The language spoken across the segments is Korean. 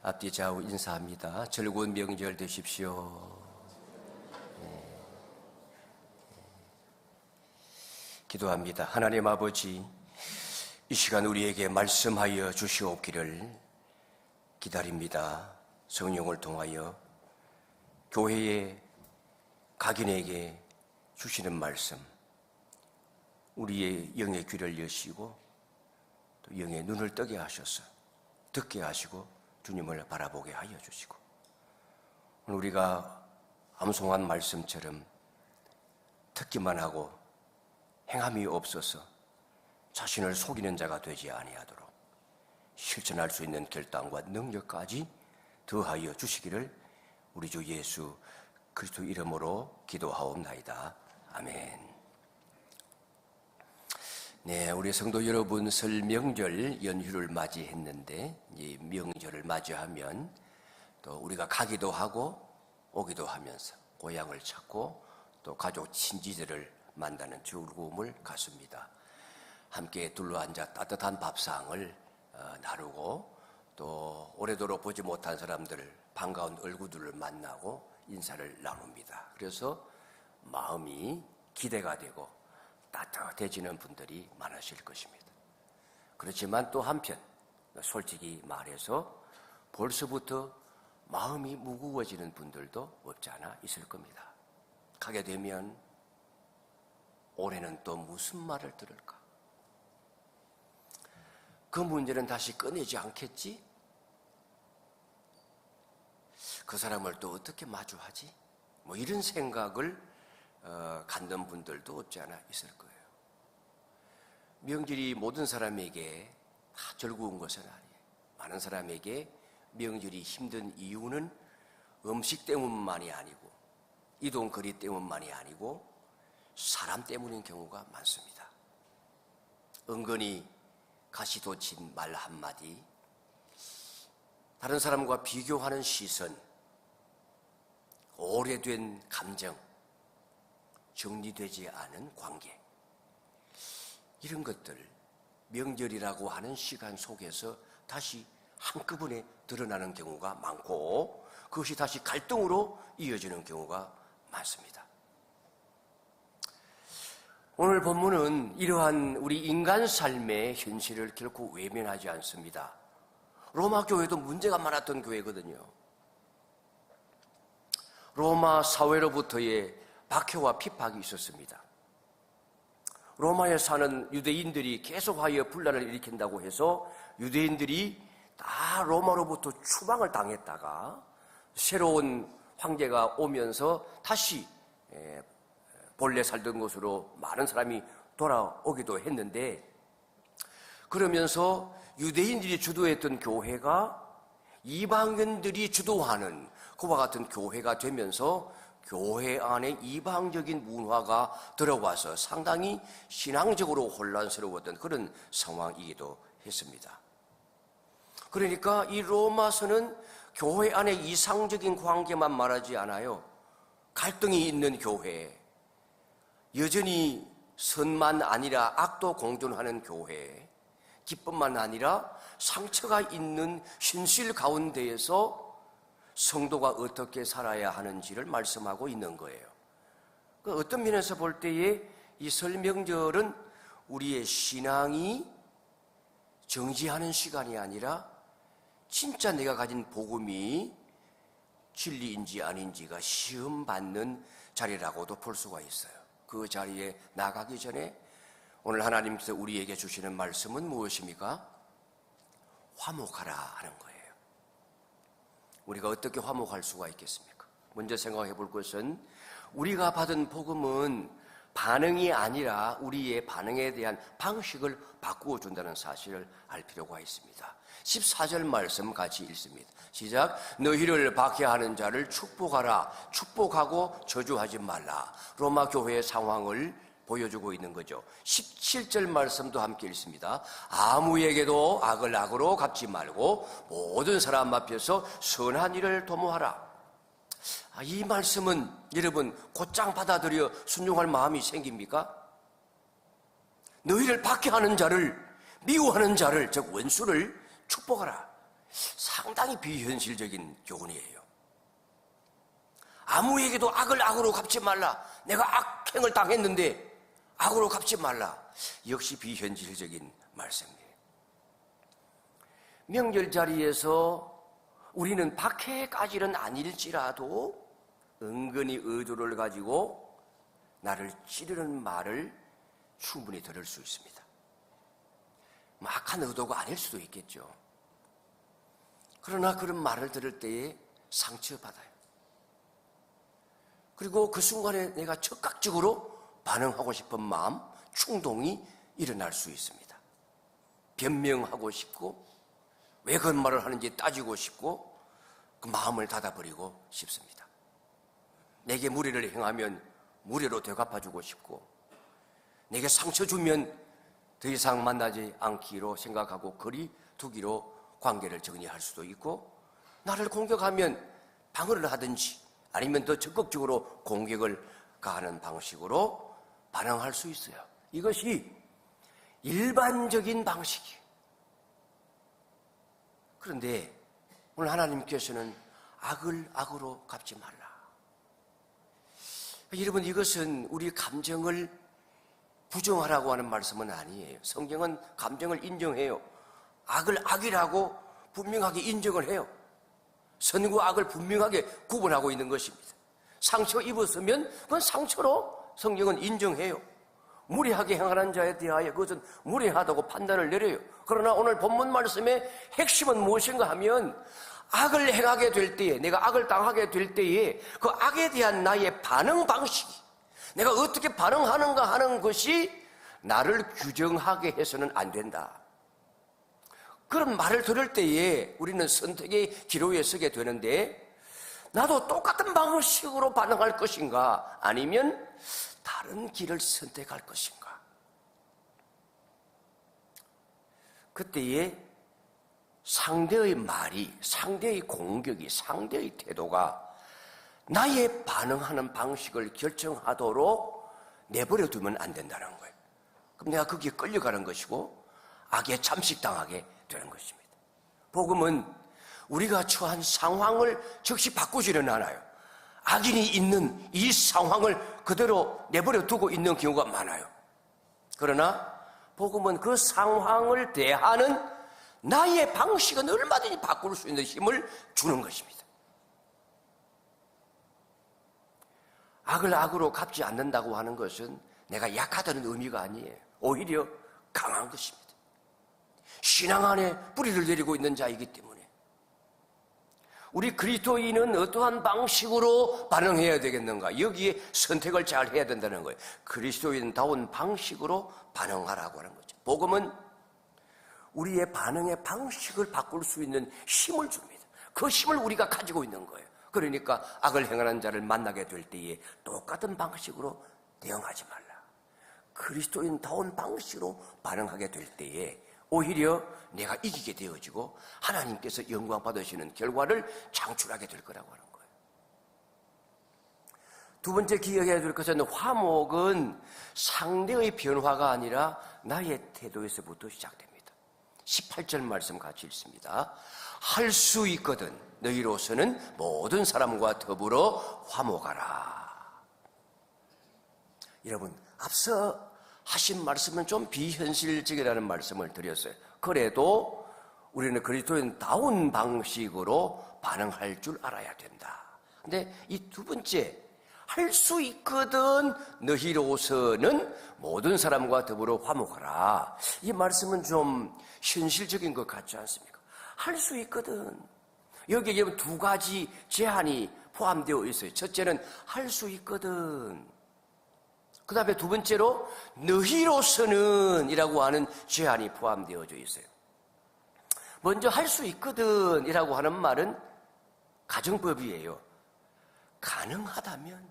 앞뒤 좌우 인사합니다. 즐거운 명절 되십시오. 기도합니다. 하나님 아버지, 이 시간 우리에게 말씀하여 주시옵기를 기다립니다. 성령을 통하여 교회의 각인에게 주시는 말씀, 우리의 영의 귀를 여시고 또 영의 눈을 뜨게 하셔서 듣게 하시고 주님을 바라보게 하여 주시고, 오늘 우리가 암송한 말씀처럼 듣기만 하고 행함이 없어서 자신을 속이는 자가 되지 아니하도록 실천할 수 있는 결단과 능력까지 더하여 주시기를 우리 주 예수 그리스도 이름으로 기도하옵나이다. 아멘. 네, 우리 성도 여러분, 설 명절 연휴를 맞이했는데, 이 명절을 맞이하면 또 우리가 가기도 하고 오기도 하면서 고향을 찾고 또 가족 친지들을 만나는 즐거움을 갖습니다. 함께 둘러앉아 따뜻한 밥상을 나누고 또 오래도록 보지 못한 사람들을, 반가운 얼굴들을 만나고 인사를 나눕니다. 그래서 마음이 기대가 되고 따뜻해지는 분들이 많으실 것입니다. 그렇지만 또 한편 솔직히 말해서 벌써부터 마음이 무거워지는 분들도 없지 않아 있을 겁니다. 가게 되면 올해는 또 무슨 말을 들을까? 그 문제는 다시 꺼내지 않겠지? 그 사람을 또 어떻게 마주하지? 뭐 이런 생각을 갖는 분들도 없지 않아 있을 거예요. 명절이 모든 사람에게 다 즐거운 것은 아니에요. 많은 사람에게 명절이 힘든 이유는 음식 때문만이 아니고 이동거리 때문만이 아니고 사람 때문인 경우가 많습니다. 은근히 가시돋친 말 한마디, 다른 사람과 비교하는 시선, 오래된 감정, 정리되지 않은 관계, 이런 것들, 명절이라고 하는 시간 속에서 다시 한꺼번에 드러나는 경우가 많고, 그것이 다시 갈등으로 이어지는 경우가 많습니다. 오늘 본문은 이러한 우리 인간 삶의 현실을 결코 외면하지 않습니다. 로마 교회도 문제가 많았던 교회거든요. 로마 사회로부터의 박해와 핍박이 있었습니다. 로마에 사는 유대인들이 계속하여 분란을 일으킨다고 해서 유대인들이 다 로마로부터 추방을 당했다가 새로운 황제가 오면서 다시 본래 살던 곳으로 많은 사람이 돌아오기도 했는데, 그러면서 유대인들이 주도했던 교회가 이방인들이 주도하는 그와 같은 교회가 되면서 교회 안에 이방적인 문화가 들어와서 상당히 신앙적으로 혼란스러웠던 그런 상황이기도 했습니다. 그러니까 이 로마서는 교회 안에 이상적인 관계만 말하지 않아요. 갈등이 있는 교회, 여전히 선만 아니라 악도 공존하는 교회, 기쁨만 아니라 상처가 있는 현실 가운데에서 성도가 어떻게 살아야 하는지를 말씀하고 있는 거예요. 어떤 면에서 볼 때에 이 설 명절은 우리의 신앙이 정지하는 시간이 아니라 진짜 내가 가진 복음이 진리인지 아닌지가 시험받는 자리라고도 볼 수가 있어요. 그 자리에 나가기 전에 오늘 하나님께서 우리에게 주시는 말씀은 무엇입니까? 화목하라 하는 거예요. 우리가 어떻게 화목할 수가 있겠습니까? 먼저 생각해 볼 것은, 우리가 받은 복음은 반응이 아니라 우리의 반응에 대한 방식을 바꾸어 준다는 사실을 알 필요가 있습니다. 14절 말씀 같이 읽습니다. 시작. 너희를 박해하는 자를 축복하라. 축복하고 저주하지 말라. 로마 교회의 상황을 보여주고 있는 거죠. 17절 말씀도 함께 읽습니다. 아무에게도 악을 악으로 갚지 말고 모든 사람 앞에서 선한 일을 도모하라. 이 말씀은 여러분 곧장 받아들여 순종할 마음이 생깁니까? 너희를 박해하는 자를, 미워하는 자를, 즉 원수를 축복하라. 상당히 비현실적인 교훈이에요. 아무에게도 악을 악으로 갚지 말라. 내가 악행을 당했는데 악으로 갚지 말라. 역시 비현실적인 말씀이에요. 명절 자리에서 우리는 박해까지는 아닐지라도 은근히 의도를 가지고 나를 찌르는 말을 충분히 들을 수 있습니다. 악한 의도가 아닐 수도 있겠죠. 그러나 그런 말을 들을 때에 상처받아요. 그리고 그 순간에 내가 즉각적으로 반응하고 싶은 마음, 충동이 일어날 수 있습니다. 변명하고 싶고 왜 그런 말을 하는지 따지고 싶고 그 마음을 닫아버리고 싶습니다. 내게 무례를 행하면 무례로 되갚아주고 싶고 내게 상처 주면 더 이상 만나지 않기로 생각하고 거리 두기로 관계를 정리할 수도 있고 나를 공격하면 방어를 하든지 아니면 더 적극적으로 공격을 가하는 방식으로 반응할 수 있어요. 이것이 일반적인 방식이에요. 그런데 오늘 하나님께서는 악을 악으로 갚지 말라. 여러분, 이것은 우리 감정을 부정하라고 하는 말씀은 아니에요. 성경은 감정을 인정해요. 악을 악이라고 분명하게 인정을 해요. 선과 악을 분명하게 구분하고 있는 것입니다. 상처 입었으면 그건 상처로 성경은 인정해요. 무례하게 행하는 자에 대하여 그것은 무례하다고 판단을 내려요. 그러나 오늘 본문 말씀의 핵심은 무엇인가 하면 악을 행하게 될 때에, 내가 악을 당하게 될 때에 그 악에 대한 나의 반응 방식이, 내가 어떻게 반응하는가 하는 것이 나를 규정하게 해서는 안 된다. 그런 말을 들을 때에 우리는 선택의 기로에 서게 되는데, 나도 똑같은 방식으로 반응할 것인가 아니면 다른 길을 선택할 것인가. 그때에 상대의 말이, 상대의 공격이, 상대의 태도가 나의 반응하는 방식을 결정하도록 내버려 두면 안 된다는 거예요. 그럼 내가 거기에 끌려가는 것이고 악에 잠식당하게 되는 것입니다. 복음은 우리가 처한 상황을 즉시 바꾸지는 않아요. 악인이 있는 이 상황을 그대로 내버려 두고 있는 경우가 많아요. 그러나 복음은 그 상황을 대하는 나의 방식은 얼마든지 바꿀 수 있는 힘을 주는 것입니다. 악을 악으로 갚지 않는다고 하는 것은 내가 약하다는 의미가 아니에요. 오히려 강한 것입니다. 신앙 안에 뿌리를 내리고 있는 자이기 때문에 우리 그리스도인은 어떠한 방식으로 반응해야 되겠는가? 여기에 선택을 잘 해야 된다는 거예요. 그리스도인다운 방식으로 반응하라고 하는 거죠. 복음은 우리의 반응의 방식을 바꿀 수 있는 힘을 줍니다. 그 힘을 우리가 가지고 있는 거예요. 그러니까 악을 행하는 자를 만나게 될 때에 똑같은 방식으로 대응하지 말라. 그리스도인다운 방식으로 반응하게 될 때에 오히려 내가 이기게 되어지고 하나님께서 영광 받으시는 결과를 창출하게 될 거라고 하는 거예요. 두 번째 기억해야 될 것은 화목은 상대의 변화가 아니라 나의 태도에서부터 시작됩니다. 18절 말씀 같이 읽습니다. 할 수 있거든 너희로서는 모든 사람과 더불어 화목하라. 여러분, 앞서 하신 말씀은 좀 비현실적이라는 말씀을 드렸어요. 그래도 우리는 그리스도인다운 방식으로 반응할 줄 알아야 된다. 근데 이 두 번째, 할 수 있거든 너희로서는 모든 사람과 더불어 화목하라. 이 말씀은 좀 현실적인 것 같지 않습니까? 할 수 있거든. 여기에 두 가지 제한이 포함되어 있어요. 첫째는 할 수 있거든. 그 다음에 두 번째로 너희로서는 이라고 하는 제한이 포함되어져 있어요. 먼저 할 수 있거든 이라고 하는 말은 가정법이에요. 가능하다면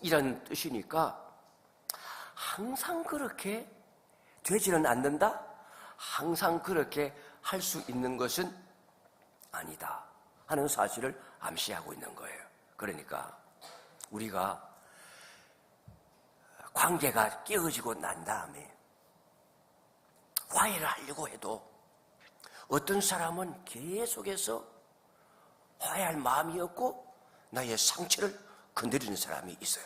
이런 뜻이니까 항상 그렇게 되지는 않는다? 항상 그렇게 할 수 있는 것은 아니다 하는 사실을 암시하고 있는 거예요. 그러니까 우리가 관계가 깨어지고 난 다음에 화해를 하려고 해도 어떤 사람은 계속해서 화해할 마음이 없고 나의 상처를 건드리는 사람이 있어요.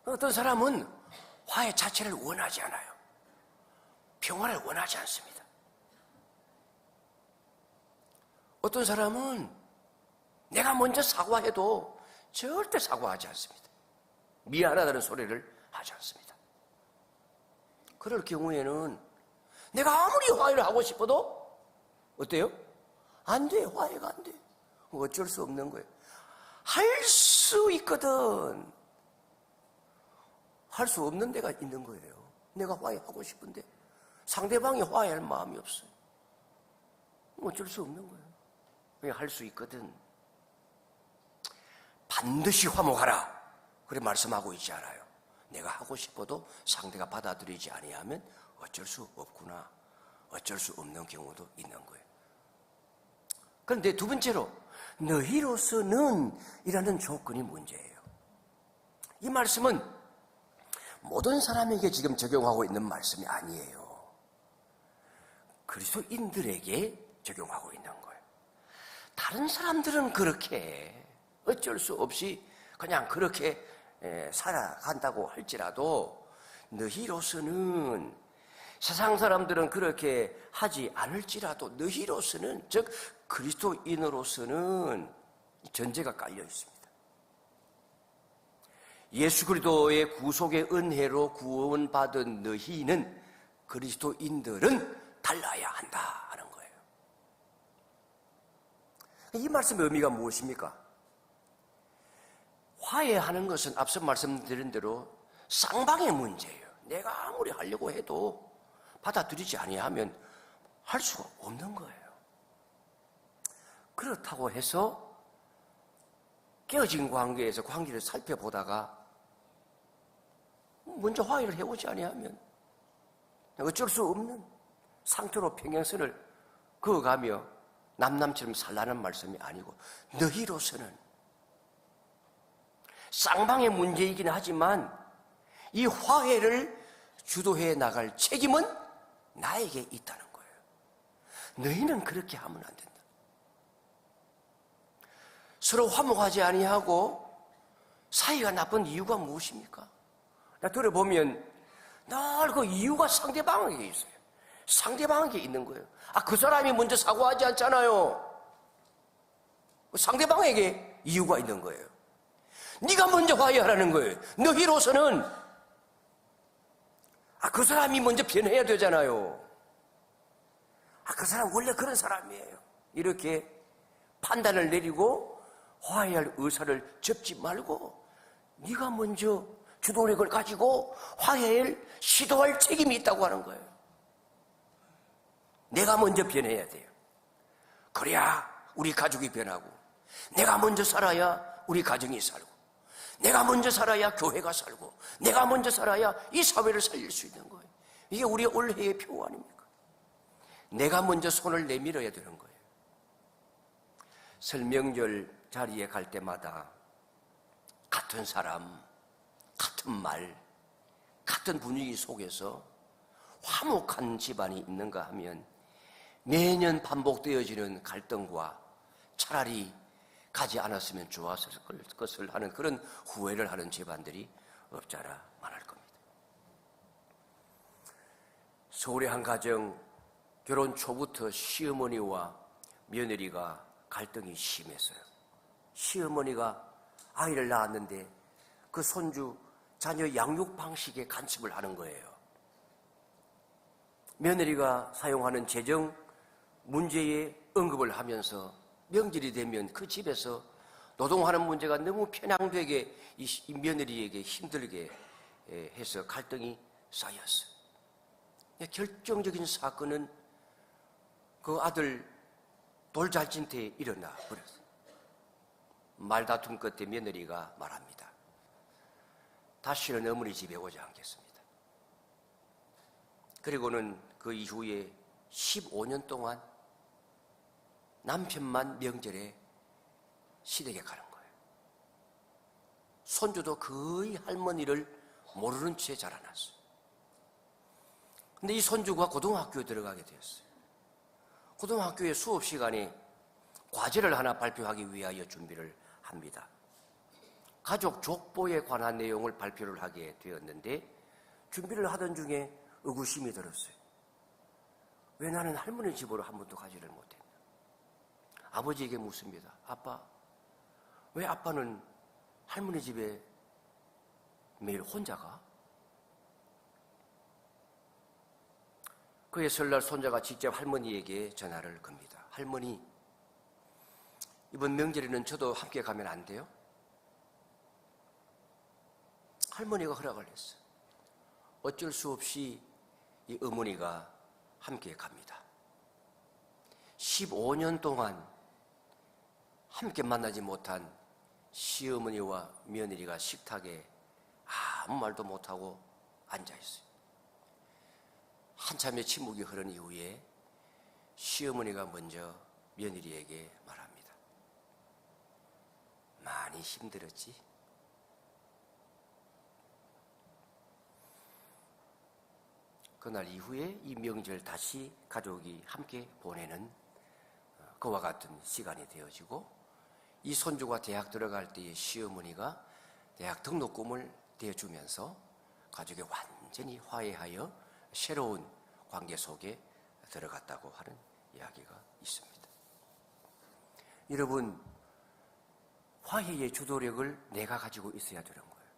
어떤 사람은 화해 자체를 원하지 않아요. 평화를 원하지 않습니다. 어떤 사람은 내가 먼저 사과해도 절대 사과하지 않습니다. 미안하다는 소리를 하지 않습니다. 그럴 경우에는 내가 아무리 화해를 하고 싶어도 어때요? 안 돼. 화해가 안 돼. 어쩔 수 없는 거예요. 할 수 있거든. 할 수 없는 데가 있는 거예요. 내가 화해하고 싶은데 상대방이 화해할 마음이 없어요. 어쩔 수 없는 거예요. 그냥 할 수 있거든. 반드시 화목하라. 그래 말씀하고 있지 않아요. 내가 하고 싶어도 상대가 받아들이지 아니하면 어쩔 수 없구나. 어쩔 수 없는 경우도 있는 거예요. 그런데 두 번째로 너희로서는 이라는 조건이 문제예요. 이 말씀은 모든 사람에게 지금 적용하고 있는 말씀이 아니에요. 그리스도인들에게 적용하고 있는 거예요. 다른 사람들은 그렇게 어쩔 수 없이 그냥 그렇게 살아간다고 할지라도 너희로서는 세상 사람들은 그렇게 하지 않을지라도 너희로서는 즉 그리스도인으로서는 전제가 깔려 있습니다. 예수 그리스도의 구속의 은혜로 구원받은 너희는 그리스도인들은 달라야 한다 하는 거예요. 이 말씀의 의미가 무엇입니까? 화해하는 것은 앞서 말씀드린 대로 쌍방의 문제예요. 내가 아무리 하려고 해도 받아들이지 아니하면 할 수가 없는 거예요. 그렇다고 해서 깨어진 관계에서 관계를 살펴보다가 먼저 화해를 해오지 아니하면 어쩔 수 없는 상태로 평행선을 그어가며 남남처럼 살라는 말씀이 아니고 너희로서는 쌍방의 문제이긴 하지만 이 화해를 주도해 나갈 책임은 나에게 있다는 거예요. 너희는 그렇게 하면 안 된다. 서로 화목하지 아니하고 사이가 나쁜 이유가 무엇입니까? 들어보면 늘 그 이유가 상대방에게 있어요. 상대방에게 있는 거예요. 그 사람이 먼저 사과하지 않잖아요. 상대방에게 이유가 있는 거예요. 네가 먼저 화해하라는 거예요. 너희로서는 그 사람이 먼저 변해야 되잖아요. 그 사람 원래 그런 사람이에요. 이렇게 판단을 내리고 화해할 의사를 접지 말고 네가 먼저 주도력을 가지고 화해를 시도할 책임이 있다고 하는 거예요. 내가 먼저 변해야 돼요. 그래야 우리 가족이 변하고 내가 먼저 살아야 우리 가정이 살고 내가 먼저 살아야 교회가 살고 내가 먼저 살아야 이 사회를 살릴 수 있는 거예요. 이게 우리의 올해의 표 아닙니까? 내가 먼저 손을 내밀어야 되는 거예요. 설명절 자리에 갈 때마다 같은 사람, 같은 말, 같은 분위기 속에서 화목한 집안이 있는가 하면 매년 반복되어지는 갈등과 차라리 가지 않았으면 좋았을 것을 하는 그런 후회를 하는 집안들이 없잖아 말할 겁니다. 서울의 한 가정, 결혼 초부터 시어머니와 며느리가 갈등이 심했어요. 시어머니가 아이를 낳았는데 그 손주 자녀 양육 방식에 간섭을 하는 거예요. 며느리가 사용하는 재정 문제에 언급을 하면서 명절이 되면 그 집에서 노동하는 문제가 너무 편향되게 이 며느리에게 힘들게 해서 갈등이 쌓였어요. 결정적인 사건은 그 아들 돌잔치에 일어나 버렸어요. 말다툼 끝에 며느리가 말합니다. 다시는 어머니 집에 오지 않겠습니다. 그리고는 그 이후에 15년 동안 남편만 명절에 시댁에 가는 거예요. 손주도 거의 할머니를 모르는 채 자라났어요. 근데 이 손주가 고등학교에 들어가게 되었어요. 고등학교의 수업 시간에 과제를 하나 발표하기 위하여 준비를 합니다. 가족 족보에 관한 내용을 발표를 하게 되었는데 준비를 하던 중에 의구심이 들었어요. 왜 나는 할머니 집으로 한 번도 가지를 못했냐. 아버지에게 묻습니다. 아빠, 왜 아빠는 할머니 집에 매일 혼자 가? 그의 설날 손자가 직접 할머니에게 전화를 겁니다. 할머니, 이번 명절에는 저도 함께 가면 안 돼요? 할머니가 허락을 했어요. 어쩔 수 없이 이 어머니가 함께 갑니다. 15년 동안 함께 만나지 못한 시어머니와 며느리가 식탁에 아무 말도 못하고 앉아있어요. 한참의 침묵이 흐른 이후에 시어머니가 먼저 며느리에게 말합니다. 많이 힘들었지? 그날 이후에 이 명절 다시 가족이 함께 보내는 그와 같은 시간이 되어지고, 이 손주가 대학 들어갈 때의 시어머니가 대학 등록금을 대주면서 가족이 완전히 화해하여 새로운 관계 속에 들어갔다고 하는 이야기가 있습니다. 여러분, 화해의 주도력을 내가 가지고 있어야 되는 거예요.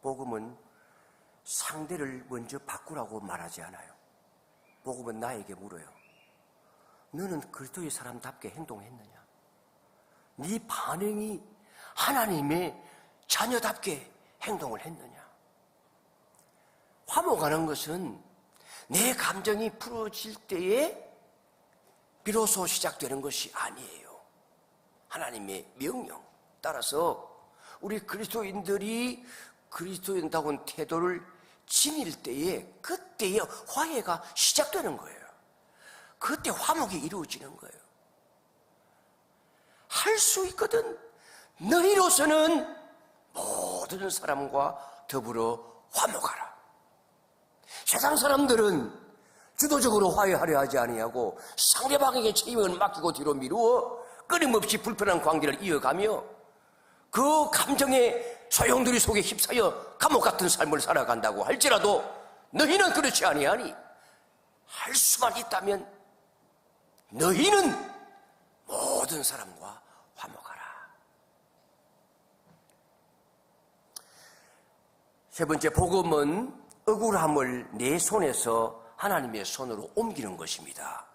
복음은 상대를 먼저 바꾸라고 말하지 않아요. 복음은 나에게 물어요. 너는 그리스도의 사람답게 행동했느냐? 네 반응이 하나님의 자녀답게 행동을 했느냐? 화목하는 것은 내 감정이 풀어질 때에 비로소 시작되는 것이 아니에요. 하나님의 명령 따라서 우리 그리스도인들이 그리스도인다운 태도를 지닐 때에 그때의 화해가 시작되는 거예요. 그때 화목이 이루어지는 거예요. 할 수 있거든. 너희로서는 모든 사람과 더불어 화목하라. 세상 사람들은 주도적으로 화해하려 하지 아니하고 상대방에게 책임을 맡기고 뒤로 미루어 끊임없이 불편한 관계를 이어가며 그 감정의 소용돌이 속에 휩싸여 감옥 같은 삶을 살아간다고 할지라도 너희는 그렇지 아니하니 할 수만 있다면 너희는 모든 사람과 화목하라. 세 번째, 복음은 억울함을 내 손에서 하나님의 손으로 옮기는 것입니다.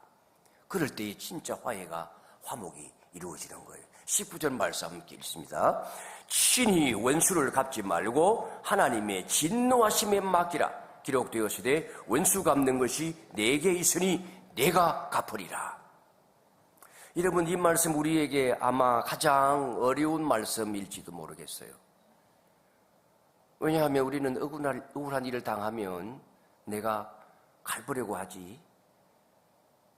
그럴 때에 진짜 화해가, 화목이 이루어지는 거예요. 19절 말씀 함께 읽습니다. 친히 원수를 갚지 말고 하나님의 진노하심에 맡기라. 기록되었으되 원수 갚는 것이 내게 있으니 내가 갚으리라. 여러분, 이 말씀 우리에게 아마 가장 어려운 말씀일지도 모르겠어요. 왜냐하면 우리는 억울한 일을 당하면 내가 갚으려고 하지,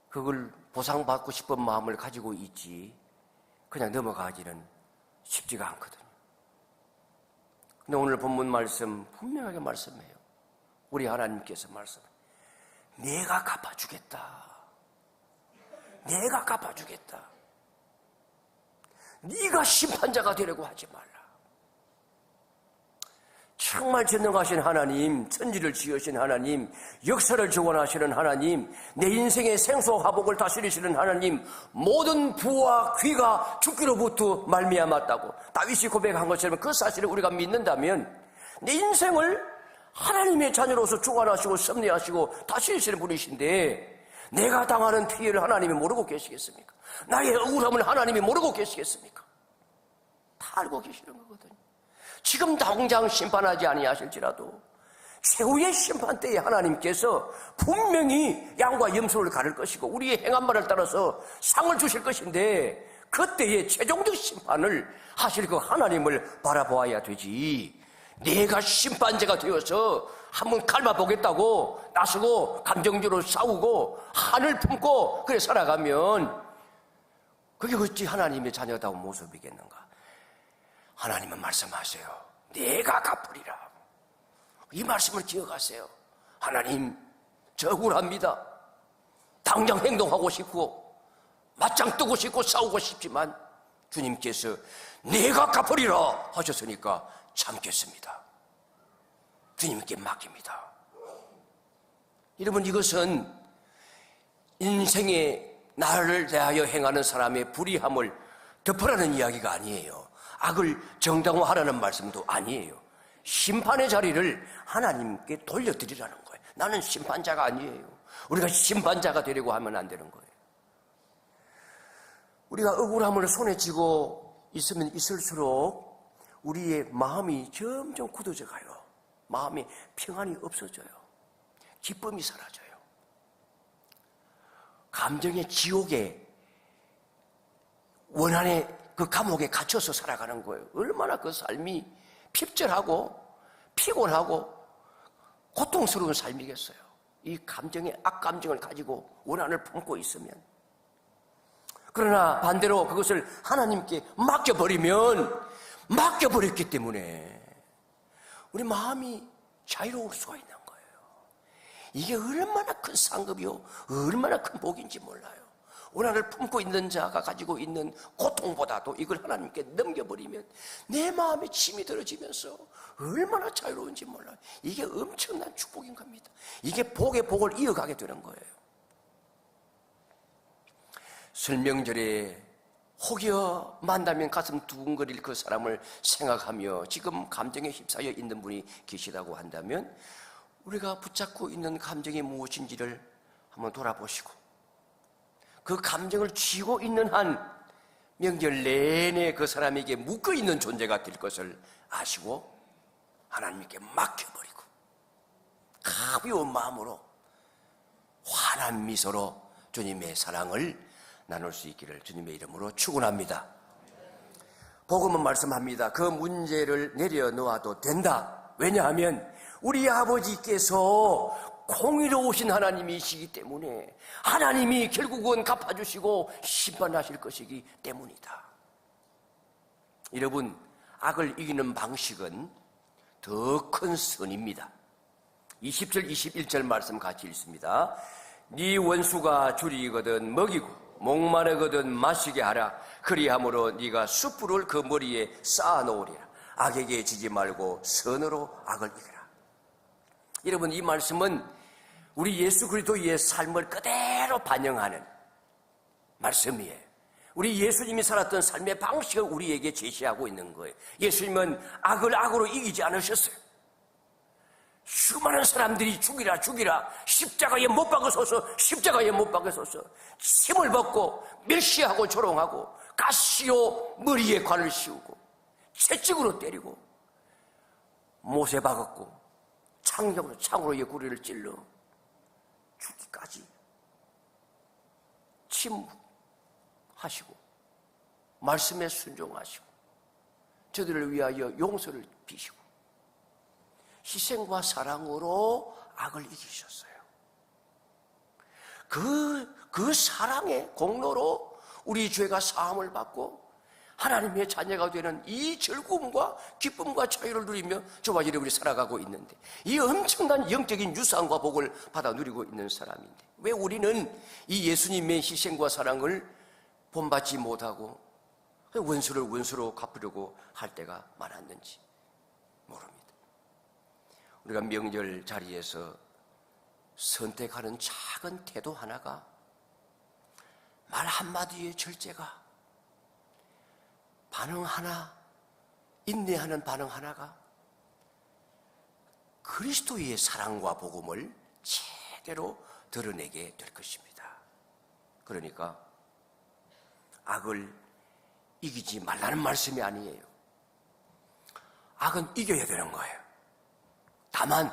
그걸 보상받고 싶은 마음을 가지고 있지 그냥 넘어가기는 쉽지가 않거든요. 근데 오늘 본문 말씀 분명하게 말씀해요. 우리 하나님께서 말씀해요. 내가 갚아주겠다. 내가 갚아주겠다. 네가 심판자가 되려고 하지 말라. 정말 전능하신 하나님, 천지를 지으신 하나님, 역사를 주관하시는 하나님, 내 인생의 생수와 화복을 다스리시는 하나님, 모든 부와 귀가 주께로부터 말미암았다고 다윗이 고백한 것처럼 그 사실을 우리가 믿는다면 내 인생을 하나님의 자녀로서 주관하시고 섭리하시고 다스리시는 분이신데 내가 당하는 피해를 하나님이 모르고 계시겠습니까? 나의 억울함을 하나님이 모르고 계시겠습니까? 다 알고 계시는 거거든요. 지금 당장 심판하지 아니하실지라도 최후의 심판 때에 하나님께서 분명히 양과 염소를 가를 것이고 우리의 행한 바를 따라서 상을 주실 것인데 그때의 최종적 심판을 하실 그 하나님을 바라보아야 되지, 내가 심판자가 되어서 한번 닮아보겠다고 나서고 감정적으로 싸우고 한을 품고 그래 살아가면 그게 어찌 하나님의 자녀다운 모습이겠는가? 하나님은 말씀하세요. 내가 갚으리라. 이 말씀을 기억하세요. 하나님, 저 억울합니다. 당장 행동하고 싶고 맞짱 뜨고 싶고 싸우고 싶지만 주님께서 내가 갚으리라 하셨으니까 참겠습니다. 주님께 맡깁니다. 여러분, 이것은 인생에 나를 대하여 행하는 사람의 불의함을 덮으라는 이야기가 아니에요. 악을 정당화하라는 말씀도 아니에요. 심판의 자리를 하나님께 돌려드리라는 거예요. 나는 심판자가 아니에요. 우리가 심판자가 되려고 하면 안 되는 거예요. 우리가 억울함을 손에 쥐고 있으면 있을수록 우리의 마음이 점점 굳어져 가요. 마음에 평안이 없어져요. 기쁨이 사라져요. 감정의 지옥에, 원한의 그 감옥에 갇혀서 살아가는 거예요. 얼마나 그 삶이 핍절하고 피곤하고 고통스러운 삶이겠어요. 이 감정의 악감정을 가지고 원한을 품고 있으면. 그러나 반대로 그것을 하나님께 맡겨버렸기 때문에 우리 마음이 자유로울 수가 있는 거예요. 이게 얼마나 큰 상급이요, 얼마나 큰 복인지 몰라요. 원한을 품고 있는 자가 가지고 있는 고통보다도 이걸 하나님께 넘겨버리면 내 마음에 침이 들어지면서 얼마나 자유로운지 몰라요. 이게 엄청난 축복인 겁니다. 이게 복의 복을 이어가게 되는 거예요. 설명절에 혹여 만나면 가슴 두근거릴 그 사람을 생각하며 지금 감정에 휩싸여 있는 분이 계시다고 한다면 우리가 붙잡고 있는 감정이 무엇인지를 한번 돌아보시고 그 감정을 쥐고 있는 한 명절 내내 그 사람에게 묶어있는 존재가 될 것을 아시고 하나님께 맡겨버리고 가벼운 마음으로 환한 미소로 주님의 사랑을 나눌 수 있기를 주님의 이름으로 축원합니다. 복음은 말씀합니다. 그 문제를 내려놓아도 된다. 왜냐하면 우리 아버지께서 공의로우신 하나님이시기 때문에 하나님이 결국은 갚아주시고 심판하실 것이기 때문이다. 여러분, 악을 이기는 방식은 더 큰 선입니다. 20절 21절 말씀 같이 읽습니다. 네 원수가 줄이거든 먹이고 목마르거든 마시게 하라. 그리함으로 네가 숯불을 그 머리에 쌓아놓으리라. 악에게 지지 말고 선으로 악을 이겨라. 여러분, 이 말씀은 우리 예수 그리스도의 삶을 그대로 반영하는 말씀이에요. 우리 예수님이 살았던 삶의 방식을 우리에게 제시하고 있는 거예요. 예수님은 악을 악으로 이기지 않으셨어요. 수많은 사람들이 죽이라 십자가에 못 박으소서 침을 벗고 멸시하고 조롱하고 가시오 머리에 관을 씌우고 채찍으로 때리고 못에 박았고 창으로 옆구리를 찔러 죽기까지 침하시고 말씀에 순종하시고 저들을 위하여 용서를 비시고 희생과 사랑으로 악을 이기셨어요. 그 사랑의 공로로 우리 죄가 사함을 받고 하나님의 자녀가 되는 이 즐거움과 기쁨과 자유를 누리며 저와 여러분이 살아가고 있는데 이 엄청난 영적인 유산과 복을 받아 누리고 있는 사람인데 왜 우리는 이 예수님의 희생과 사랑을 본받지 못하고 원수를 원수로 갚으려고 할 때가 많았는지 모릅니다. 우리가 명절 자리에서 선택하는 작은 태도 하나가, 말 한마디의 절제가, 반응 하나, 인내하는 반응 하나가 그리스도의 사랑과 복음을 제대로 드러내게 될 것입니다. 그러니까 악을 이기지 말라는 말씀이 아니에요. 악은 이겨야 되는 거예요. 다만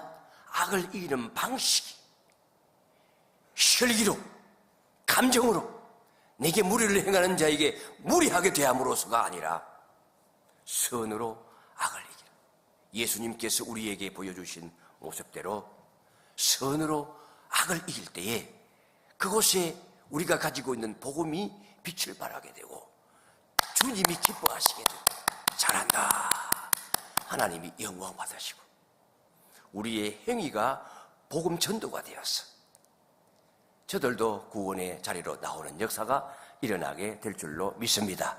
악을 이기는 방식이 혈기로, 감정으로 내게 무리를 행하는 자에게 무리하게 대함으로서가 아니라 선으로 악을 이기라. 예수님께서 우리에게 보여주신 모습대로 선으로 악을 이길 때에 그곳에 우리가 가지고 있는 복음이 빛을 발하게 되고 주님이 기뻐하시게 되고 잘한다. 하나님이 영광 받으시고 우리의 행위가 복음 전도가 되었어. 저들도 구원의 자리로 나오는 역사가 일어나게 될 줄로 믿습니다.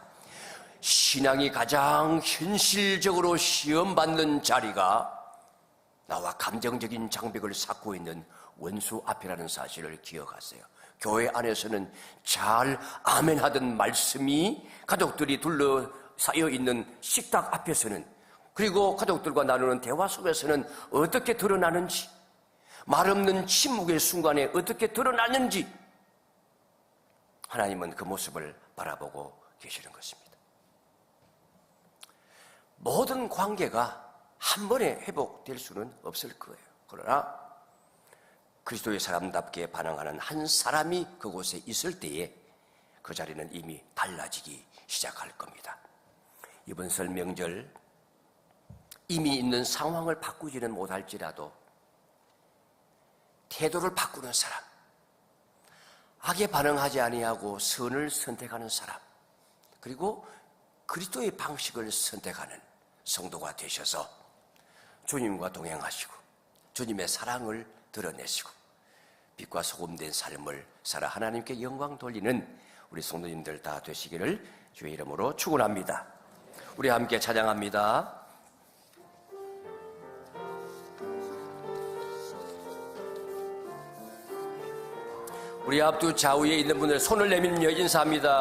신앙이 가장 현실적으로 시험받는 자리가 나와 감정적인 장벽을 쌓고 있는 원수 앞이라는 사실을 기억하세요. 교회 안에서는 잘 아멘하던 말씀이 가족들이 둘러싸여 있는 식탁 앞에서는, 그리고 가족들과 나누는 대화 속에서는 어떻게 드러나는지, 말없는 침묵의 순간에 어떻게 드러나는지 하나님은 그 모습을 바라보고 계시는 것입니다. 모든 관계가 한 번에 회복될 수는 없을 거예요. 그러나 그리스도의 사람답게 반응하는 한 사람이 그곳에 있을 때에 그 자리는 이미 달라지기 시작할 겁니다. 이번 설 명절 이미 있는 상황을 바꾸지는 못할지라도 태도를 바꾸는 사람, 악에 반응하지 아니하고 선을 선택하는 사람, 그리고 그리스도의 방식을 선택하는 성도가 되셔서 주님과 동행하시고 주님의 사랑을 드러내시고 빛과 소금된 삶을 살아 하나님께 영광 돌리는 우리 성도님들 다 되시기를 주의 이름으로 축원합니다. 우리 함께 찬양합니다. 우리 앞뒤 좌우에 있는 분들 손을 내밀며 인사합니다.